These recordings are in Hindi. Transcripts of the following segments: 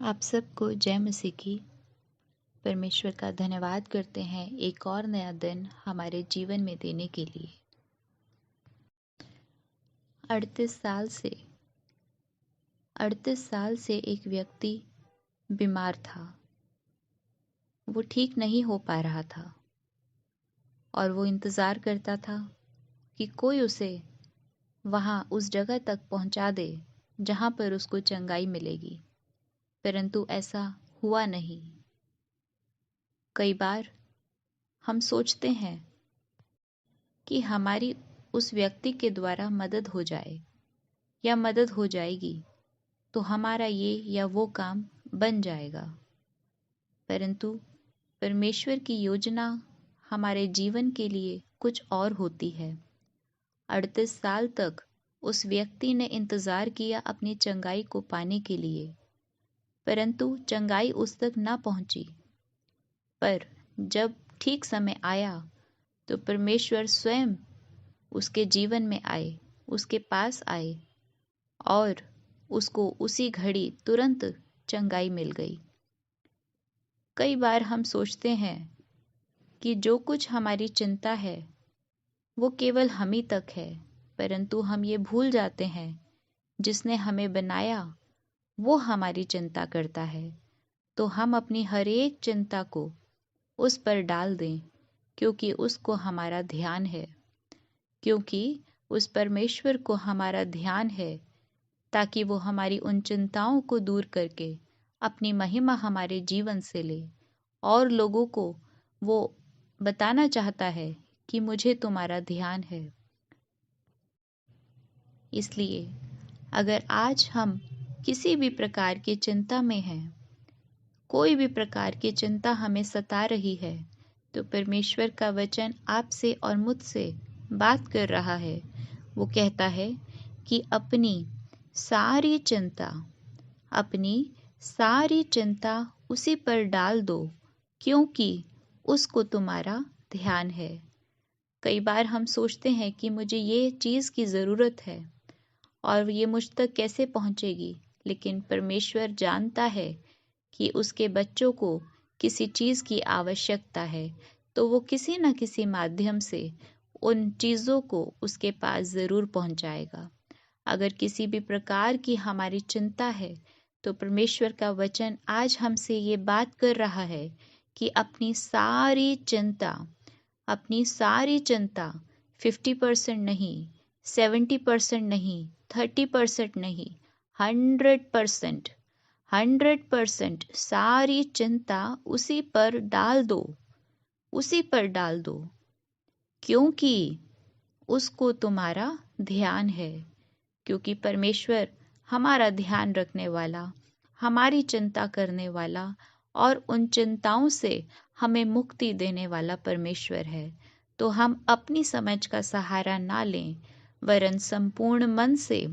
आप सबको जय मसीह की। परमेश्वर का धन्यवाद करते हैं एक और नया दिन हमारे जीवन में देने के लिए। 38 साल से एक व्यक्ति बीमार था। वो ठीक नहीं हो पा रहा था और वो इंतज़ार करता था कि कोई उसे वहाँ उस जगह तक पहुँचा दे जहाँ पर उसको चंगाई मिलेगी, परंतु ऐसा हुआ नहीं। कई बार हम सोचते हैं कि हमारी उस व्यक्ति के द्वारा मदद हो जाए या मदद हो जाएगी तो हमारा ये या वो काम बन जाएगा, परंतु परमेश्वर की योजना हमारे जीवन के लिए कुछ और होती है। 38 साल तक उस व्यक्ति ने इंतज़ार किया अपनी चंगाई को पाने के लिए, परंतु चंगाई उस तक ना पहुंची। पर जब ठीक समय आया तो परमेश्वर स्वयं उसके जीवन में आए, उसके पास आए और उसको उसी घड़ी तुरंत चंगाई मिल गई। कई बार हम सोचते हैं कि जो कुछ हमारी चिंता है वो केवल हम ही तक है, परंतु हम ये भूल जाते हैं जिसने हमें बनाया वो हमारी चिंता करता है। तो हम अपनी हर एक चिंता को उस पर डाल दें, क्योंकि उसको हमारा ध्यान है, क्योंकि उस परमेश्वर को हमारा ध्यान है, ताकि वो हमारी उन चिंताओं को दूर करके अपनी महिमा हमारे जीवन से ले और लोगों को वो बताना चाहता है कि मुझे तुम्हारा ध्यान है। इसलिए अगर आज हम किसी भी प्रकार की चिंता में हैं, कोई भी प्रकार की चिंता हमें सता रही है, तो परमेश्वर का वचन आपसे और मुझसे बात कर रहा है। वो कहता है कि अपनी सारी चिंता उसी पर डाल दो, क्योंकि उसको तुम्हारा ध्यान है। कई बार हम सोचते हैं कि मुझे ये चीज़ की ज़रूरत है और ये मुझ तक कैसे पहुँचेगी, लेकिन परमेश्वर जानता है कि उसके बच्चों को किसी चीज़ की आवश्यकता है, तो वो किसी न किसी माध्यम से उन चीज़ों को उसके पास ज़रूर पहुँचाएगा। अगर किसी भी प्रकार की हमारी चिंता है, तो परमेश्वर का वचन आज हमसे ये बात कर रहा है कि अपनी सारी चिंता 50% नहीं, 70% नहीं, 30% नहीं, 100% सारी चिंता उसी पर डाल दो, क्योंकि उसको तुम्हारा ध्यान है। क्योंकि परमेश्वर हमारा ध्यान रखने वाला, हमारी चिंता करने वाला और उन चिंताओं से हमें मुक्ति देने वाला परमेश्वर है। तो हम अपनी समझ का सहारा ना लें, वरन संपूर्ण मन से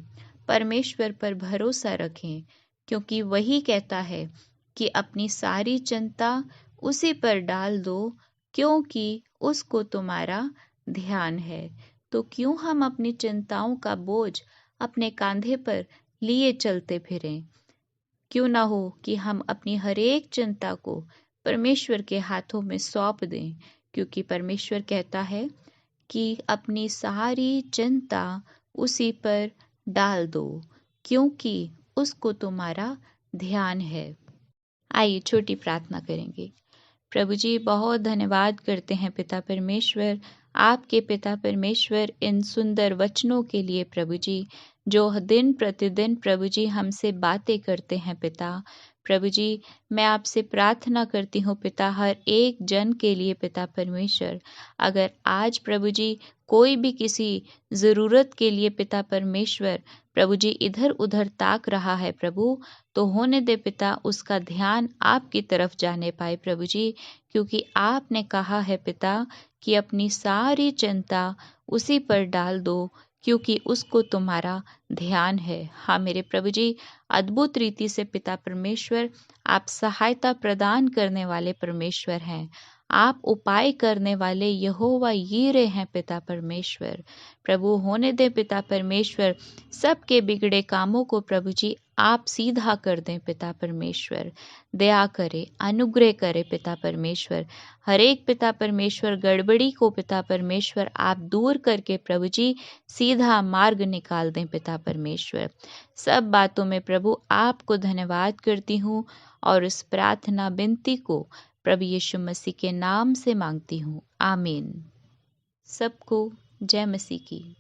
परमेश्वर पर भरोसा रखें, क्योंकि वही कहता है कि अपनी सारी चिंता उसी पर डाल दो, क्योंकि उसको तुम्हारा ध्यान है। तो क्यों हम अपनी चिंताओं का बोझ अपने कांधे पर लिए चलते फिरें? क्यों ना हो कि हम अपनी हर एक चिंता को परमेश्वर के हाथों में सौंप दें, क्योंकि परमेश्वर कहता है कि अपनी सारी चिंता उसी पर डाल दो, क्योंकि उसको तुम्हारा ध्यान है। आइए छोटी प्रार्थना करेंगे। प्रभु जी, बहुत धन्यवाद करते हैं पिता परमेश्वर, आपके पिता परमेश्वर, इन सुंदर वचनों के लिए प्रभु जी, जो दिन प्रतिदिन प्रभु जी हमसे बातें करते हैं पिता। प्रभु जी, मैं आपसे प्रार्थना करती हूँ पिता, हर एक जन के लिए पिता परमेश्वर, अगर आज प्रभु जी कोई भी किसी ज़रूरत के लिए पिता परमेश्वर प्रभु जी इधर उधर ताक रहा है प्रभु, तो होने दे पिता उसका ध्यान आपकी तरफ जाने पाए प्रभु जी, क्योंकि आपने कहा है पिता कि अपनी सारी चिंता उसी पर डाल दो, क्योंकि उसको तुम्हारा ध्यान है। हाँ मेरे प्रभु जी, अद्भुत रीति से पिता परमेश्वर आप सहायता प्रदान करने वाले परमेश्वर हैं। आप उपाय करने वाले यहोवा यीरे हैं पिता परमेश्वर। प्रभु होने दे पिता परमेश्वर, सबके बिगड़े कामों को प्रभु जी आप सीधा कर दें पिता परमेश्वर। दया करे, अनुग्रह करे पिता परमेश्वर। हर एक पिता परमेश्वर गड़बड़ी को पिता परमेश्वर आप दूर करके प्रभु जी सीधा मार्ग निकाल दें पिता परमेश्वर। सब बातों में प्रभु आपको धन्यवाद करती हूँ और उस प्रार्थना विनती को प्रभु यीशु मसीह के नाम से मांगती हूँ, आमीन। सबको जय मसीह की।